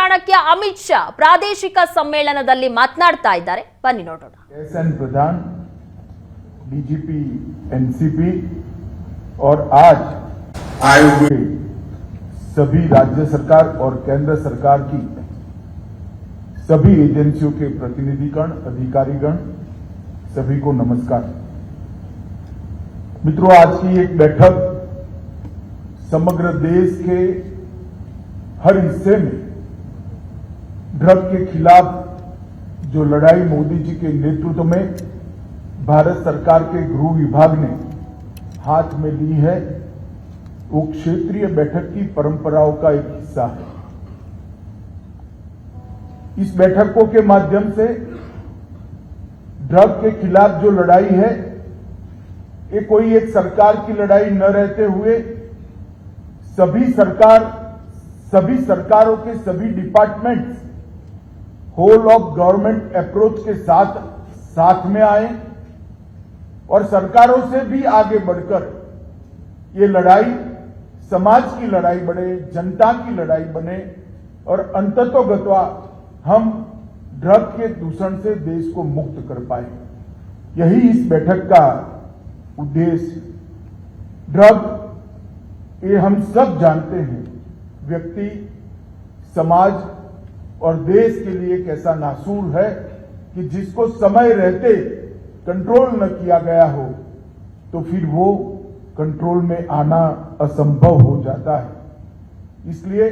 ಚಾಣಕ್ಯ ಅಮಿತ್ ಶಾ ಪ್ರಾದೇಶಿಕ ಸಮ್ಮೇಳನದಲ್ಲಿ ಮಾತನಾಡ್ತಾ ಇದ್ದಾರೆ. ಬನ್ನಿ ನೋಡೋಣ. एसएन प्रधान, डीजीपी एनसीपी और आज आए हुए सभी राज्य सरकार और केंद्र सरकार की सभी एजेंसियों के प्रतिनिधिगण, अधिकारीगण, सभी को नमस्कार। मित्रों, आज की एक बैठक समग्र देश के हर हिस्से में ड्रग के खिलाफ जो लड़ाई मोदी जी के नेतृत्व में भारत सरकार के गृह विभाग ने हाथ में ली है, वो क्षेत्रीय बैठक की परंपराओं का एक हिस्सा है। इस बैठकों के माध्यम से ड्रग के खिलाफ जो लड़ाई है, ये कोई एक सरकार की लड़ाई न रहते हुए सभी सरकारों के सभी departments whole of government approach के साथ में आए और सरकारों से भी आगे बढ़कर ये लड़ाई समाज की लड़ाई बने, जनता की लड़ाई बने और अंततोगत्वा हम ड्रग के दूषण से देश को मुक्त कर पाए। यही इस बैठक का उद्देश्य। ड्रग, ये हम सब जानते हैं, व्यक्ति, समाज और देश के लिए एक ऐसा नासूर है कि जिसको समय रहते कंट्रोल न किया गया हो तो फिर वो कंट्रोल में आना असंभव हो जाता है। इसलिए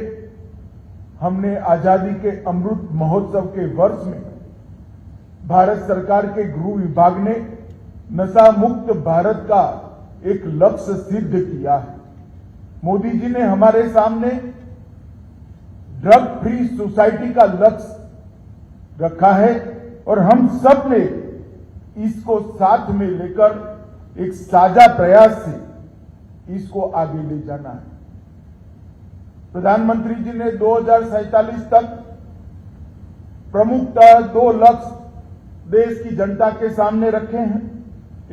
हमने आजादी के अमृत महोत्सव के वर्ष में भारत सरकार के गृह विभाग ने नशा मुक्त भारत का एक लक्ष्य सिद्ध किया है। मोदी जी ने हमारे सामने ड्रग फ्री सोसाइटी का लक्ष्य रखा है और हम सब ने इसको साथ में लेकर एक साझा प्रयास से इसको आगे ले जाना है। प्रधानमंत्री जी ने 2047 तक प्रमुखतः 2 लक्ष्य देश की जनता के सामने रखे हैं।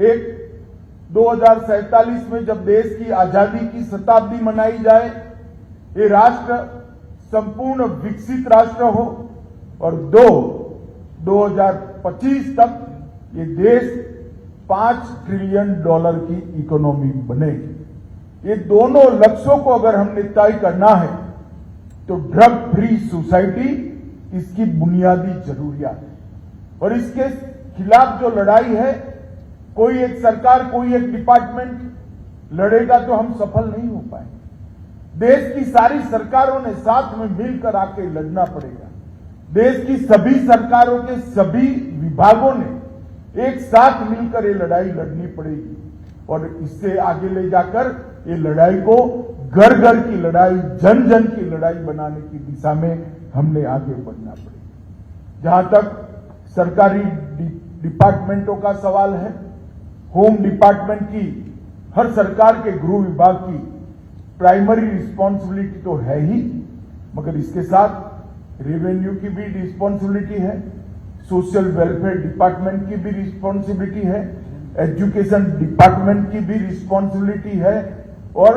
एक, 2047 में जब देश की आजादी की शताब्दी मनाई जाए, ये राष्ट्र संपूर्ण विकसित राष्ट्र हो और 2025 तक ये देश $5 ट्रिलियन की इकोनॉमी बने। ये दोनों लक्ष्यों को अगर हमने तय करना है तो ड्रग फ्री सोसाइटी इसकी बुनियादी जरूरियात है और इसके खिलाफ जो लड़ाई है, कोई एक सरकार, कोई एक डिपार्टमेंट लड़ेगा तो हम सफल नहीं हो पाएंगे। देश की सारी सरकारों ने साथ में मिलकर आके लड़ना पड़ेगा। देश की सभी सरकारों के सभी विभागों ने एक साथ मिलकर ये लड़ाई लड़नी पड़ेगी और इससे आगे ले जाकर ये लड़ाई को घर घर की लड़ाई, जन जन की लड़ाई बनाने की दिशा में हमने आगे बढ़ना पड़ेगा। जहां तक सरकारी डिपार्टमेंटों का सवाल है, होम डिपार्टमेंट की, हर सरकार के गृह विभाग की प्राइमरी रिस्पॉन्सिबिलिटी तो है ही, मगर इसके साथ रेवेन्यू की भी रिस्पॉन्सिबिलिटी है, सोशल वेलफेयर डिपार्टमेंट की भी रिस्पॉन्सिबिलिटी है, एजुकेशन डिपार्टमेंट की भी रिस्पॉन्सिबिलिटी है और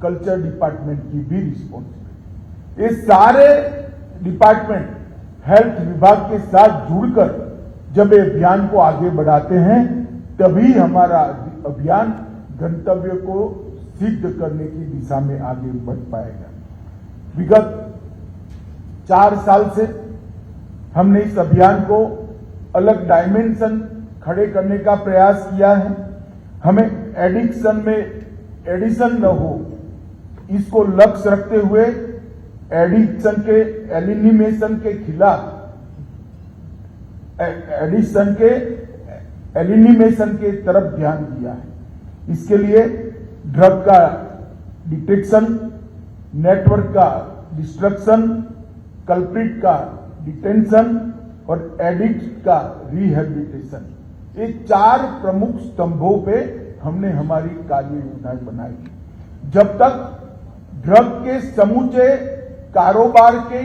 कल्चर डिपार्टमेंट की भी रिस्पॉन्सिबिलिटी। ये सारे डिपार्टमेंट हेल्थ विभाग के साथ जुड़कर जब ये अभियान को आगे बढ़ाते हैं, तभी हमारा अभियान गंतव्य को सिद्ध करने की दिशा में आगे बढ़ पाएगा। विगत 4 साल से हमने इस अभियान को अलग डायमेंशन खड़े करने का प्रयास किया है। हमें एडिक्शन में एडिशन न हो, इसको लक्ष्य रखते हुए एडिक्शन के एलिमिनेशन के खिलाफ एडिक्शन के एलिमिनेशन के तरफ ध्यान दिया है। इसके लिए ड्रग का डिटेक्शन, नेटवर्क का डिस्ट्रक्शन, कल्प्रिट का डिटेंशन और एडिक्ट का रिहेबिलिटेशन, ये 4 प्रमुख स्तंभों पे हमने हमारी कार्य योजना बनाई। जब तक ड्रग के समूचे कारोबार के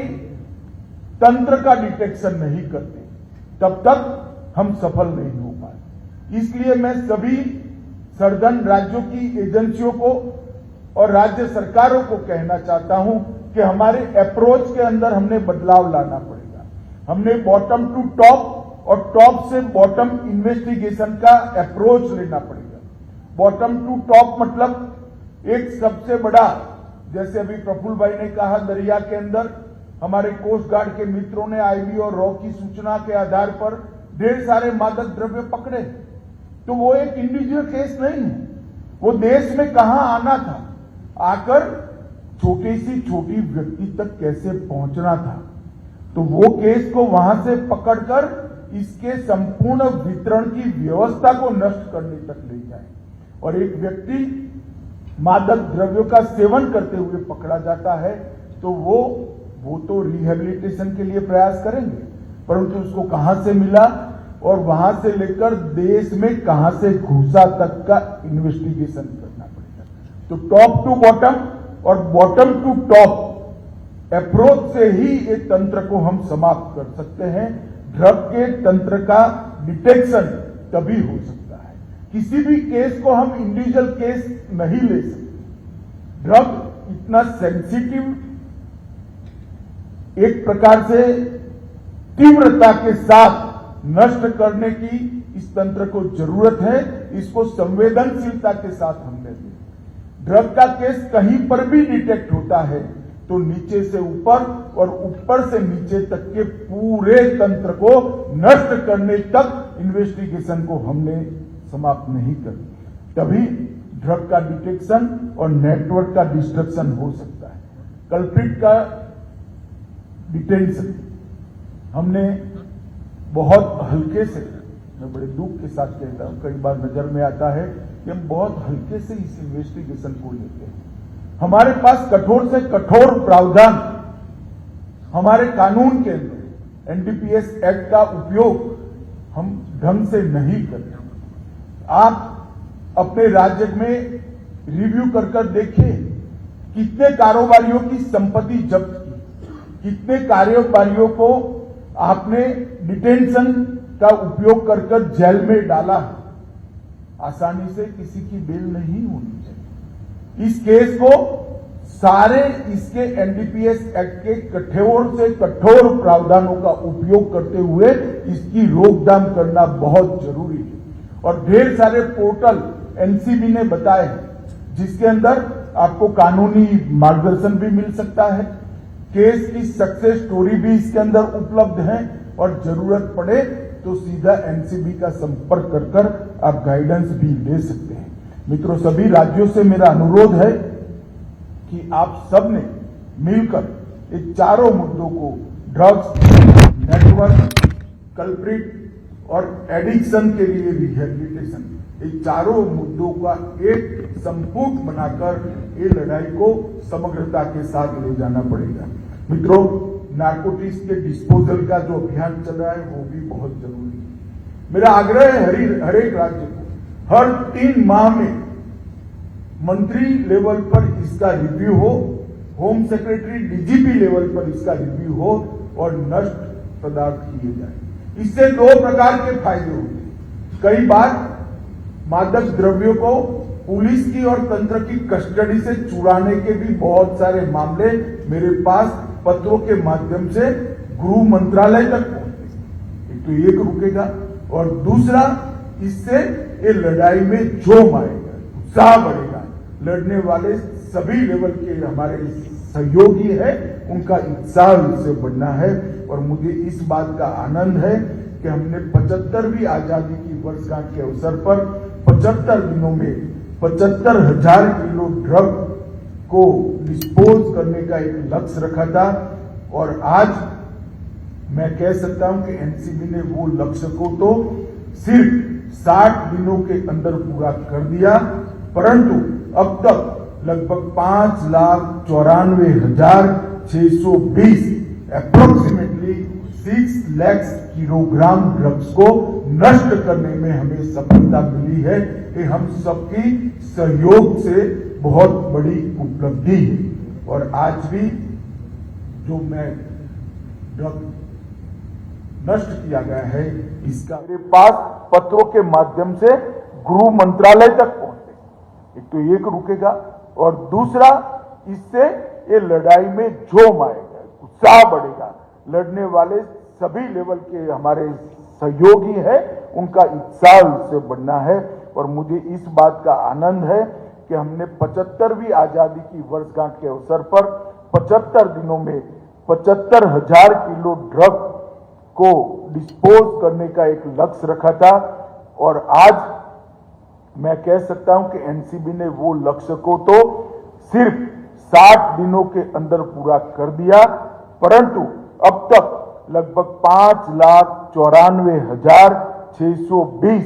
तंत्र का डिटेक्शन नहीं करते, तब तक हम सफल नहीं हो पाए। इसलिए मैं सभी सर्जन राज्यों की एजेंसियों को और राज्य सरकारों को कहना चाहता हूं कि हमारे अप्रोच के अंदर हमने बदलाव लाना पड़ेगा। हमने बॉटम टू टॉप और टॉप से बॉटम इन्वेस्टिगेशन का अप्रोच लेना पड़ेगा। बॉटम टू टॉप मतलब एक सबसे बड़ा, जैसे अभी प्रफुल्ल भाई ने कहा, दरिया के अंदर हमारे कोस्ट गार्ड के मित्रों ने आईबी और रॉ की सूचना के आधार पर ढेर सारे मादक द्रव्य पकड़े। तो वो एक इंडिविजुअल केस नहीं है, वो देश में कहां आना था, आकर छोटी सी छोटी व्यक्ति तक कैसे पहुंचना था। तो वो केस को वहां से पकड़कर इसके संपूर्ण वितरण की व्यवस्था को नष्ट करने तक ले जाए। और एक व्यक्ति मादक द्रव्यों का सेवन करते हुए पकड़ा जाता है तो वो तो रिहेबिलिटेशन के लिए प्रयास करेंगे, परंतु उसको कहां से मिला और वहां से लेकर देश में कहां से घुसा तक का इन्वेस्टिगेशन करना पड़ेगा। तो टॉप टू बॉटम और बॉटम टू टॉप अप्रोच से ही इस तंत्र को हम समाप्त कर सकते हैं। ड्रग के तंत्र का डिटेक्शन तभी हो सकता है। किसी भी केस को हम इंडिविजुअल केस नहीं ले सकते। ड्रग इतना सेंसिटिव, एक प्रकार से तीव्रता के साथ नष्ट करने की इस तंत्र को जरूरत है। इसको संवेदनशीलता के साथ हमने दिया। ड्रग का केस कहीं पर भी डिटेक्ट होता है तो नीचे से ऊपर और ऊपर से नीचे तक के पूरे तंत्र को नष्ट करने तक इन्वेस्टिगेशन को हमने समाप्त नहीं कर, तभी ड्रग का डिटेक्शन और नेटवर्क का डिस्ट्रक्शन हो सकता है। कल्प्रिट का डिटेंशन हमने बहुत हल्के से, मैं बड़े दुख के साथ कहता हूं, कई बार नजर में आता है कि हम बहुत हल्के से इस इन्वेस्टिगेशन को लेते हैं। हमारे पास कठोर से कठोर प्रावधान हमारे कानून के अंदर एनडीपीएस एक्ट का उपयोग हम ढंग से नहीं करते। आप अपने राज्य में रिव्यू कर देखिए कितने कारोबारियों की संपत्ति जब्त की, कितने कारोबारियों को आपने डिटेंशन का उपयोग कर जेल में डाला है। आसानी से किसी की बेल नहीं होनी चाहिए। इस केस को सारे इसके एनडीपीएस एक्ट के कठोर से कठोर प्रावधानों का उपयोग करते हुए इसकी रोकथाम करना बहुत जरूरी है। और ढेर सारे पोर्टल एनसीबी ने बताए जिसके अंदर आपको कानूनी मार्गदर्शन भी मिल सकता है, केस की सक्सेस स्टोरी भी इसके अंदर उपलब्ध है और जरूरत पड़े तो सीधा एनसीबी का संपर्क कर आप गाइडेंस भी ले सकते हैं। मित्रों, सभी राज्यों से मेरा अनुरोध है कि आप सब ने मिलकर इन चारों मुद्दों को, ड्रग्स, नेटवर्क, कल्प्रिट और एडिक्शन के लिए रिहेबिलिटेशन, इन चारों मुद्दों का एक संपूर्ण बनाकर ये लड़ाई को समग्रता के साथ ले जाना पड़ेगा। मित्रों, नारकोटिक्स के डिस्पोजल का जो अभियान चल रहा है वो भी बहुत जरूरी है। मेरा आग्रह है हर एक राज्य को हर 3 माह में मंत्री लेवल पर इसका रिव्यू हो, होम सेक्रेटरी डीजीपी लेवल पर इसका रिव्यू हो और नष्ट पदार्थ किए जाए। इससे 2 प्रकार के फायदे होते हैं। कई बार मादक द्रव्यों को पुलिस की और तंत्र की कस्टडी से चुराने के भी बहुत सारे मामले मेरे पास पत्रों के माध्यम से गृह मंत्रालय तक पहुंचे। तो एक रुकेगा और दूसरा, इससे ये लड़ाई में जोम आएगा, उत्साह बढ़ेगा। लड़ने वाले सभी लेवल के हमारे सहयोगी हैं, उनका उत्साह इससे बढ़ना है। और मुझे इस बात का आनंद है कि हमने 75वीं आजादी की वर्षगांठ के अवसर पर 75 दिनों में 75,000 किलो ड्रग को डिस्पोज करने का एक लक्ष्य रखा था। और आज मैं कह सकता हूं कि एनसीबी ने वो लक्ष्य को तो सिर्फ 60 दिनों के अंदर पूरा कर दिया, परंतु अब तक लगभग 5,94,620 अप्रोक्सीमेटली 6 लाख किलोग्राम ड्रग्स को नष्ट करने में हमें सफलता मिली है। ये हम सबकी सहयोग से बहुत बड़ी उपलब्धि है। और आज भी जो मैं ड्रग नष्ट किया गया है इसका मेरे पास पत्रों के माध्यम से गृह मंत्रालय तक पहुंचे। एक तो एक रुकेगा और दूसरा, इससे ये लड़ाई में जोम आएगा, उत्साह बढ़ेगा। लड़ने वाले सभी लेवल के हमारे सहयोगी हैं, उनका उत्साह उससे बढ़ना है। और मुझे इस बात का आनंद है कि हमने 75वीं आजादी की वर्षगांठ के अवसर पर 75 दिनों में 75,000 किलो ड्रग को डिस्पोज करने का एक लक्ष्य रखा था। और आज मैं कह सकता हूं कि एनसीबी ने वो लक्ष्य को तो सिर्फ 60 दिनों के अंदर पूरा कर दिया, परंतु अब तक लगभग 5,94,620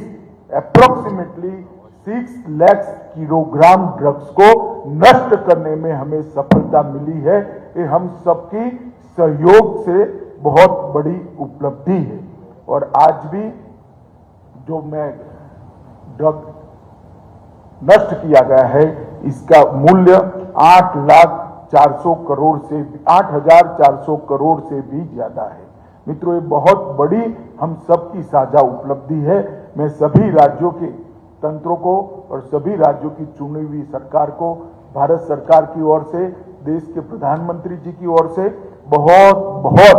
अप्रोक्सीमेटली 6 लाख किलोग्राम ड्रग्स को नष्ट करने में हमें सफलता मिली है। ये हम सबकी सहयोग से बहुत बड़ी उपलब्धि है। और आज भी जो मैं ड्रग नष्ट किया गया है, इसका मूल्य 8,400 करोड़ से 8,400 करोड़ से भी ज्यादा है। मित्रों, ये बहुत बड़ी हम सबकी साझा उपलब्धि है। मैं सभी राज्यों के तंत्रों को और सभी राज्यों की चुनी हुई सरकार को, भारत सरकार की ओर से, देश के प्रधानमंत्री जी की ओर से बहुत बहुत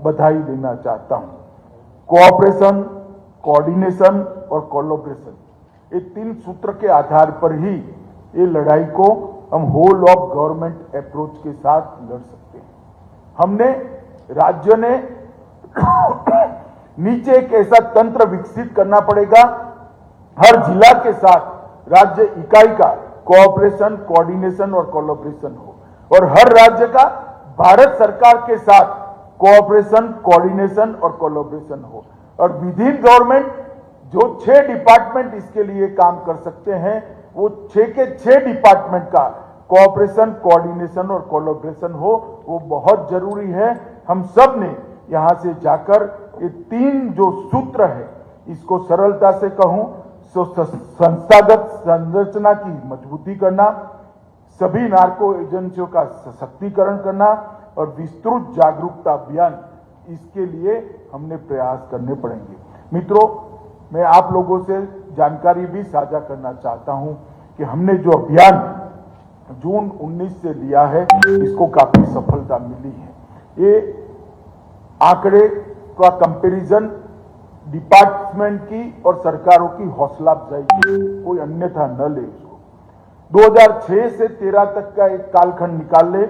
बधाई देना चाहता हूं। कोऑपरेशन, कोऑर्डिनेशन और कोलैबोरेशन, ये 3 सूत्र के आधार पर ही ये लड़ाई को हम होल ऑफ गवर्नमेंट अप्रोच के साथ लड़ सकते हैं। हमने, राज्य ने नीचे एक ऐसा तंत्र विकसित करना पड़ेगा, हर जिला के साथ राज्य इकाई का कोऑपरेशन, कोऑर्डिनेशन और कोलैबोरेशन हो, और हर राज्य का भारत सरकार के साथ कोऑपरेशन, कोऑर्डिनेशन और कोलैबोरेशन हो। और विद इन गवर्नमेंट जो 6 डिपार्टमेंट इसके लिए काम कर सकते हैं, वो 6 के 6 डिपार्टमेंट का कोऑपरेशन, कोऑर्डिनेशन और कोलैबोरेशन हो, वो बहुत जरूरी है। हम सब ने यहां से जाकर ये 3 जो सूत्र है, इसको सरलता से कहूं तो संस्थागत संरचना की मजबूती करना, सभी नार्को एजेंसियों का सशक्तिकरण करना और विस्तृत जागरूकता अभियान, इसके लिए हमने प्रयास करने पड़ेंगे। मित्रों, मैं आप लोगों से जानकारी भी साझा करना चाहता हूं कि हमने जो अभियान जून 19 से लिया है, इसको काफी सफलता मिली है। ये आंकड़े का कंपैरिजन डिपार्टमेंट की और सरकारों की हौसला अफजाई की, कोई अन्यथा न ले इसको। 2006 से 13 तक का एक कालखंड निकाल ले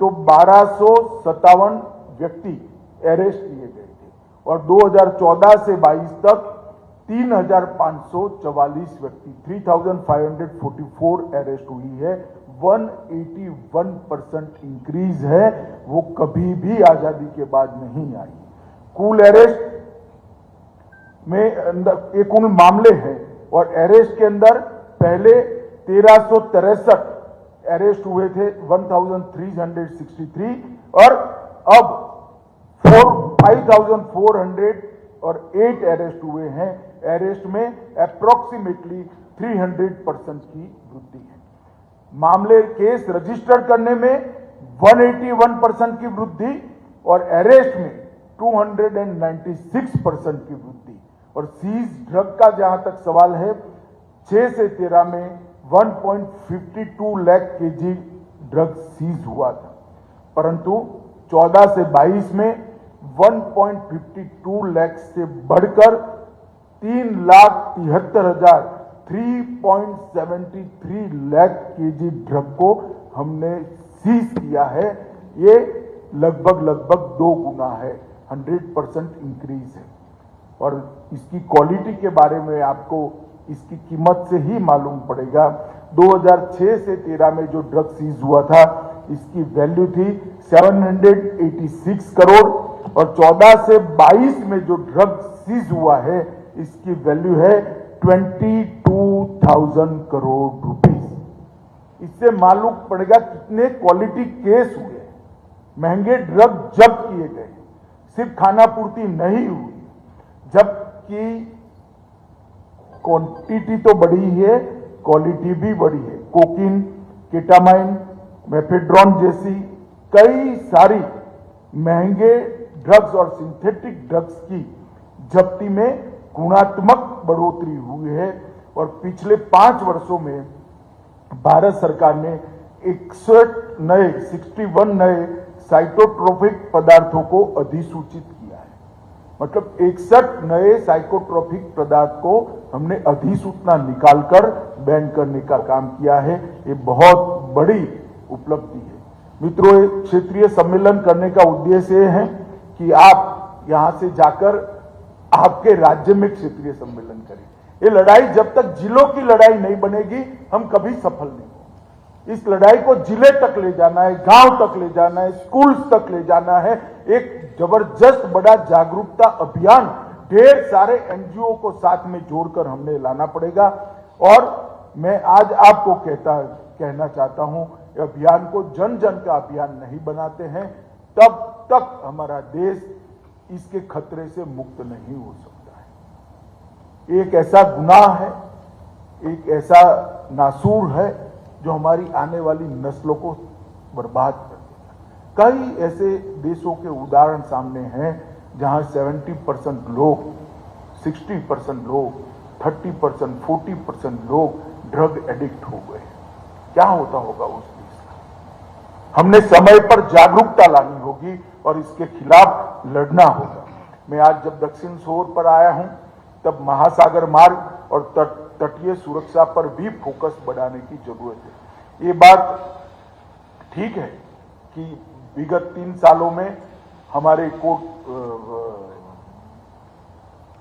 तो 1257 व्यक्ति अरेस्ट किए गए थे, और 2014 से 22 तक 3,544 व्यक्ति 3,544 अरेस्ट हुई है। 181% इंक्रीज है, वो कभी भी आजादी के बाद नहीं आई। कुल अरेस्ट में अंदर ये कुल मामले हैं, और अरेस्ट के अंदर पहले 1363 अरेस्ट हुए थे, 1363, और अब 5,408 अरेस्ट हुए हैं। अरेस्ट में अप्रोक्सीमेटली 300% की वृद्धि है। मामले, केस रजिस्टर करने में 181% की वृद्धि और अरेस्ट में 296% की वृद्धि। और सीज ड्रग का जहां तक सवाल है, 6 से 13 में 1.52 लाख केजी ड्रग सीज हुआ था, परंतु 14 से 22 में 1.52 लाख से बढ़कर 3,73,373 लाख केजी ड्रग को हमने सीज किया है। ये लगभग 2 गुना है, 100% इंक्रीज है। और इसकी क्वालिटी के बारे में आपको इसकी कीमत से ही मालूम पड़ेगा। 2006 से 13 में जो ड्रग सीज हुआ था, इसकी वैल्यू थी 786 करोड़, और 14 से 22 में जो ड्रग सीज हुआ है, इसकी वैल्यू है 22,000 करोड़ रुपीस। इससे मालूम पड़ेगा कितने क्वालिटी केस हुए, महंगे ड्रग जब्त किए गए, सिर्फ खाना पूर्ति नहीं हुई, जबकि क्वांटिटी तो बढ़ी है, क्वालिटी भी बढ़ी है। कोकीन, केटामाइन, मेफेड्रॉन जैसी कई सारी महंगे ड्रग्स और सिंथेटिक ड्रग्स की जब्ती में गुणात्मक बढ़ोतरी हुई है। और पिछले 5 वर्षों में भारत सरकार ने 61 नए साइटोट्रोपिक पदार्थों को अधिसूचित किया है। मतलब 61 नए साइकोट्रोपिक पदार्थ को हमने अधिसूचना निकालकर बैन करने का काम किया है। ये बहुत बड़ी उपलब्धि है। मित्रों, क्षेत्रीय सम्मेलन करने का उद्देश्य ये है कि आप यहां से जाकर आपके राज्य में क्षेत्रीय सम्मेलन करें। ये लड़ाई जब तक जिलों की लड़ाई नहीं बनेगी, हम कभी सफल नहीं होंगे। इस लड़ाई को जिले तक ले जाना है, गांव तक ले जाना है, स्कूल्स तक ले जाना है। एक जबरदस्त बड़ा जागरूकता अभियान ढेर सारे एनजीओ को साथ में जोड़कर हमने लाना पड़ेगा। और मैं आज आपको कहना चाहता हूं, अभियान को जन जन का अभियान नहीं बनाते हैं, तब तक हमारा देश इसके खतरे से मुक्त नहीं हो सकता है। एक ऐसा गुनाह है, एक ऐसा नासूर है जो हमारी आने वाली नस्लों को बर्बाद कर देगा। कई ऐसे देशों के उदाहरण सामने हैं जहां 70% लोग, 60% लोग, 30%, 40% लोग ड्रग एडिक्ट हो गए। क्या होता होगा उस देश का? हमने समय पर जागरूकता लानी होगी और इसके खिलाफ लड़ना होगा। मैं आज जब दक्षिण छोर पर आया हूं, तब महासागर मार्ग और तटीय सुरक्षा पर भी फोकस बढ़ाने की जरूरत है। ये बात ठीक है कि विगत 3 सालों में हमारे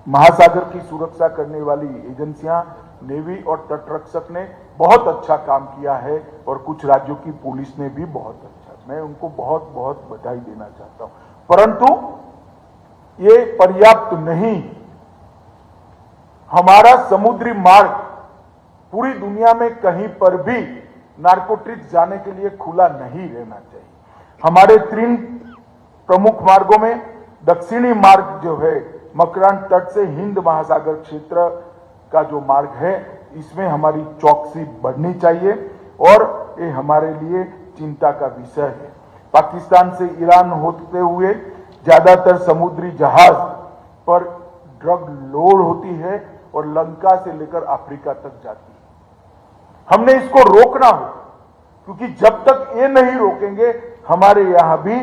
महासागर की सुरक्षा करने वाली एजेंसियां, नेवी और तटरक्षक ने बहुत अच्छा काम किया है और कुछ राज्यों की पुलिस ने भी बहुत अच्छा। मैं उनको बहुत बहुत बधाई देना चाहता हूं, परंतु ये पर्याप्त नहीं। हमारा समुद्री मार्ग पूरी दुनिया में कहीं पर भी नार्कोटिक्स जाने के लिए खुला नहीं रहना चाहिए। हमारे 3 प्रमुख मार्गों में दक्षिणी मार्ग जो है, मकरान तट से हिंद महासागर क्षेत्र का जो मार्ग है, इसमें हमारी चौकसी बढ़नी चाहिए और ये हमारे लिए चिंता का विषय है। पाकिस्तान से ईरान होते हुए ज्यादातर समुद्री जहाज पर ड्रग लोड होती है और लंका से लेकर अफ्रीका तक जाती है। हमने इसको रोकना होगा, क्योंकि जब तक ये नहीं रोकेंगे, हमारे यहां भी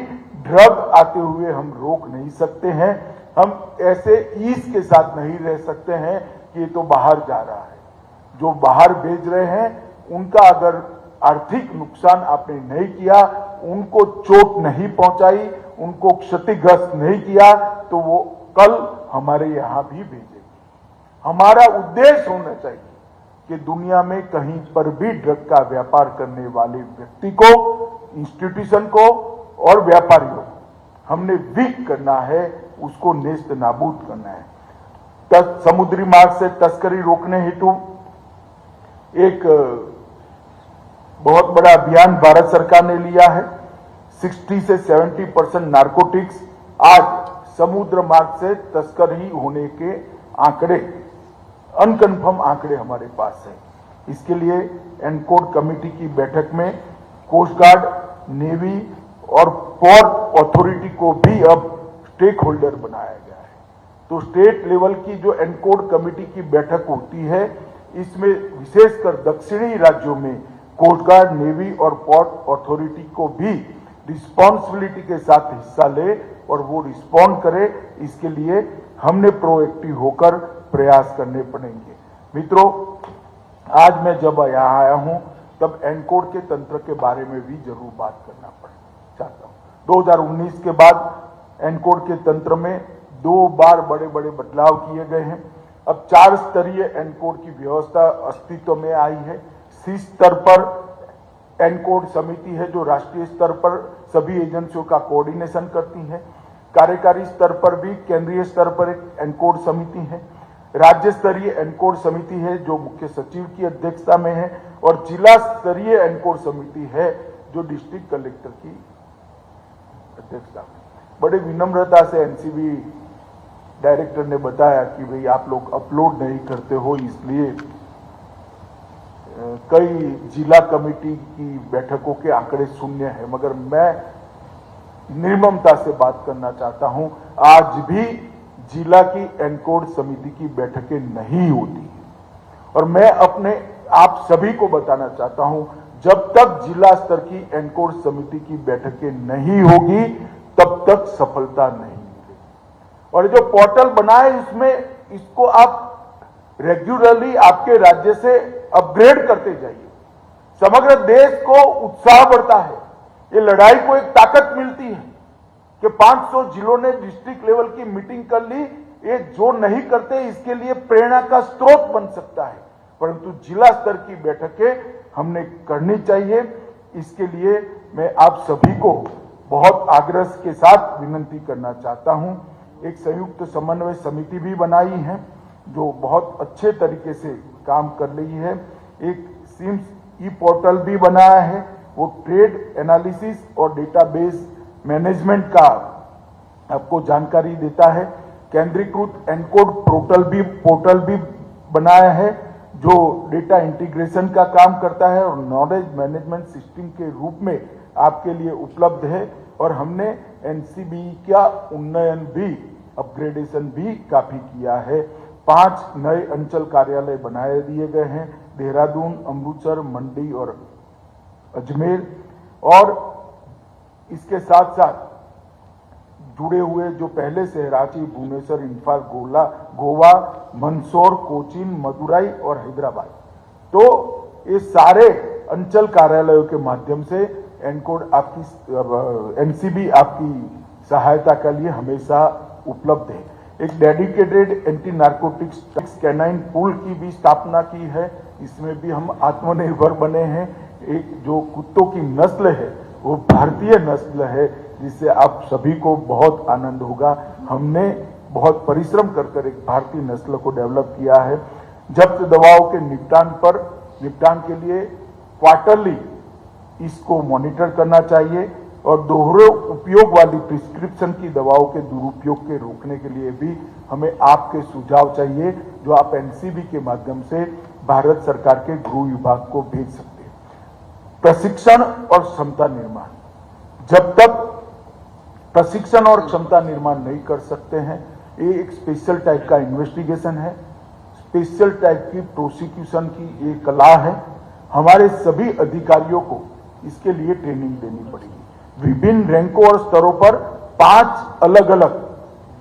ड्रग आते हुए हम रोक नहीं सकते हैं। हम ऐसे ईज के साथ नहीं रह सकते हैं कि ये तो बाहर जा रहा है। जो बाहर भेज रहे हैं, उनका अगर आर्थिक नुकसान आपने नहीं किया, उनको चोट नहीं पहुंचाई, उनको क्षतिग्रस्त नहीं किया, तो वो कल हमारे यहां भी भेजेगी। हमारा उद्देश्य होना चाहिए कि दुनिया में कहीं पर भी ड्रग का व्यापार करने वाले व्यक्ति को, इंस्टीट्यूशन को और व्यापारियों को हमने वीक करना है, उसको नेस्त नाबूद करना है। समुद्री मार्ग से तस्करी रोकने हेतु एक बहुत बड़ा अभियान भारत सरकार ने लिया है। 60 से 70% नार्कोटिक्स आज समुद्र मार्ग से तस्करी होने के आंकड़े, अनकन्फर्म आंकड़े हमारे पास है। इसके लिए एनकोड कमेटी की बैठक में कोस्ट गार्ड, नेवी और पोर्ट अथॉरिटी को भी अब स्टेक होल्डर बनाया गया है। तो स्टेट लेवल की जो एनकोड कमेटी की बैठक होती है, इसमें विशेषकर दक्षिणी राज्यों में कोस्ट गार्ड, नेवी और पोर्ट अथॉरिटी को भी रिस्पॉन्सिबिलिटी के साथ हिस्सा ले और वो रिस्पॉन्ड करे। इसके लिए हमने प्रोएक्टिव होकर प्रयास करने पड़ेंगे। मित्रों, आज मैं जब यहाँ आया हूं, तब एनकोड के तंत्र के बारे में भी जरूर बात करना चाहता हूं। 2019 के बाद एनकोड के तंत्र में 2 बार बड़े बड़े बदलाव किए गए हैं। अब 4 स्तरीय एनकोड की व्यवस्था अस्तित्व में आई है। शीर्ष स्तर पर एनकोड समिति है जो राष्ट्रीय स्तर पर सभी एजेंसियों का कोऑर्डिनेशन करती है। कार्यकारी स्तर पर भी केंद्रीय स्तर पर एक एनकोड समिति है। राज्य स्तरीय एनकोड समिति है जो मुख्य सचिव की अध्यक्षता में है और जिला स्तरीय एनकोड समिति है जो डिस्ट्रिक्ट कलेक्टर की अध्यक्षता में। बड़े विनम्रता से एनसीबी डायरेक्टर ने बताया कि भाई आप लोग अपलोड नहीं करते हो, इसलिए कई जिला कमेटी की बैठकों के आंकड़े शून्य है। मगर मैं निर्ममता से बात करना चाहता हूं, आज भी जिला की एनकोड समिति की बैठकें नहीं होती है। और मैं अपने आप सभी को बताना चाहता हूं, जब तक जिला स्तर की एनकोड समिति की बैठकें नहीं होगी तब तक सफलता नहीं मिलेगी। और जो पोर्टल बना है इसमें इसको आप रेगुलरली आपके राज्य से अपग्रेड करते जाइए। समग्र देश को उत्साह बढ़ता है, ये लड़ाई को एक ताकत मिलती है कि 500 जिलों ने डिस्ट्रिक्ट लेवल की मीटिंग कर ली। ये जो नहीं करते इसके लिए प्रेरणा का स्रोत बन सकता है, परंतु जिला स्तर की बैठकें हमने करनी चाहिए। इसके लिए मैं आप सभी को बहुत आग्रह के साथ विनती करना चाहता हूं। एक संयुक्त समन्वय समिति भी बनाई है जो बहुत अच्छे तरीके से काम कर रही है। एक सिम्स ई पोर्टल भी बनाया है, वो ट्रेड एनालिसिस और डेटाबेस मैनेजमेंट का आपको जानकारी देता है। केंद्रीकृत एनकोड पोर्टल भी बनाया है जो डेटा इंटीग्रेशन का काम करता है और नॉलेज मैनेजमेंट सिस्टम के रूप में आपके लिए उपलब्ध है। और हमने एनसीबी का उन्नयन भी, अपग्रेडेशन भी काफी किया है। 5 नए अंचल कार्यालय बनाए दिए गए हैं, देहरादून, अमृतसर, मंडी और अजमेर। और इसके साथ साथ जुड़े हुए जो पहले से रांची, भुवनेश्वर, इम्फाल, गोवा, मंदसौर, कोचीन, मदुरई और हैदराबाद, तो ये सारे अंचल कार्यालयों के माध्यम से एनकोड आपकी एनसीबी आपकी सहायता के लिए हमेशा उपलब्ध है। एक dedicated anti narcotics canine pool की भी स्थापना की है, इसमें भी हम आत्मनिर्भर बने हैं। एक जो कुत्तों की नस्ल है वो भारतीय नस्ल है, जिससे आप सभी को बहुत आनंद होगा। हमने बहुत परिश्रम कर एक भारतीय नस्ल को डेवलप किया है। जब्त दवाओं के निपटान के लिए क्वार्टरली इसको मॉनिटर करना चाहिए और दोहरे उपयोग वाली प्रिस्क्रिप्शन की दवाओं के दुरुपयोग के रोकने के लिए भी हमें आपके सुझाव चाहिए, जो आप एनसीबी के माध्यम से भारत सरकार के गृह विभाग को भेज सकते हैं। प्रशिक्षण और क्षमता निर्माण, जब तक प्रशिक्षण और क्षमता निर्माण नहीं कर सकते हैं, ये एक स्पेशल टाइप का इन्वेस्टिगेशन है, स्पेशल टाइप की प्रोसिक्यूशन की ये कला है। हमारे सभी अधिकारियों को इसके लिए ट्रेनिंग देनी पड़ेगी। विभिन्न रैंकों और स्तरों पर 5 अलग अलग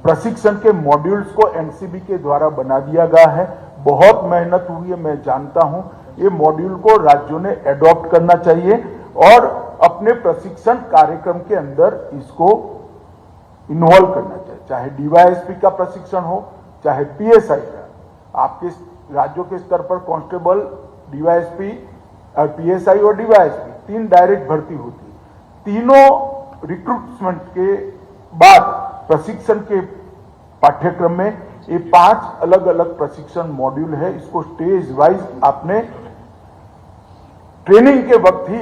प्रशिक्षण के मॉड्यूल्स को एनसीबी के द्वारा बना दिया गया है। बहुत मेहनत हुई है, मैं जानता हूं। ये मॉड्यूल को राज्यों ने एडॉप्ट करना चाहिए और अपने प्रशिक्षण कार्यक्रम के अंदर इसको इन्वॉल्व करना चाहिए, चाहे डीवाईएसपी का प्रशिक्षण हो, चाहे पीएसआई का। आपके राज्यों के स्तर पर कांस्टेबल, डीवाईएसपी, पीएसआई और डीवाईएसपी 3 डायरेक्ट भर्ती होती है। तीनों रिक्रूटमेंट के बाद प्रशिक्षण के पाठ्यक्रम में ये 5 अलग अलग प्रशिक्षण मॉड्यूल है। इसको स्टेज वाइज आपने ट्रेनिंग के वक्त ही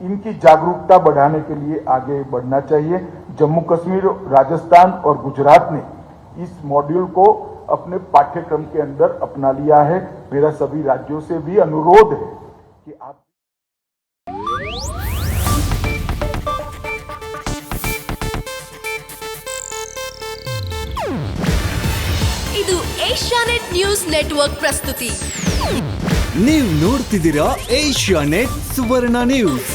इनकी जागरूकता बढ़ाने के लिए आगे बढ़ना चाहिए। जम्मू कश्मीर, राजस्थान और गुजरात ने इस मॉड्यूल को अपने पाठ्यक्रम के अंदर अपना लिया है। मेरा सभी राज्यों से भी अनुरोध है कि आप ಇದು ಏಷ್ಯಾನೆಟ್ ನ್ಯೂಸ್ ನೆಟ್ವರ್ಕ್ ಪ್ರಸ್ತುತಿ. ನೀವು ನೋಡ್ತಿದ್ದೀರಾ ಏಷ್ಯಾನೆಟ್ ಸುವರ್ಣ ನ್ಯೂಸ್.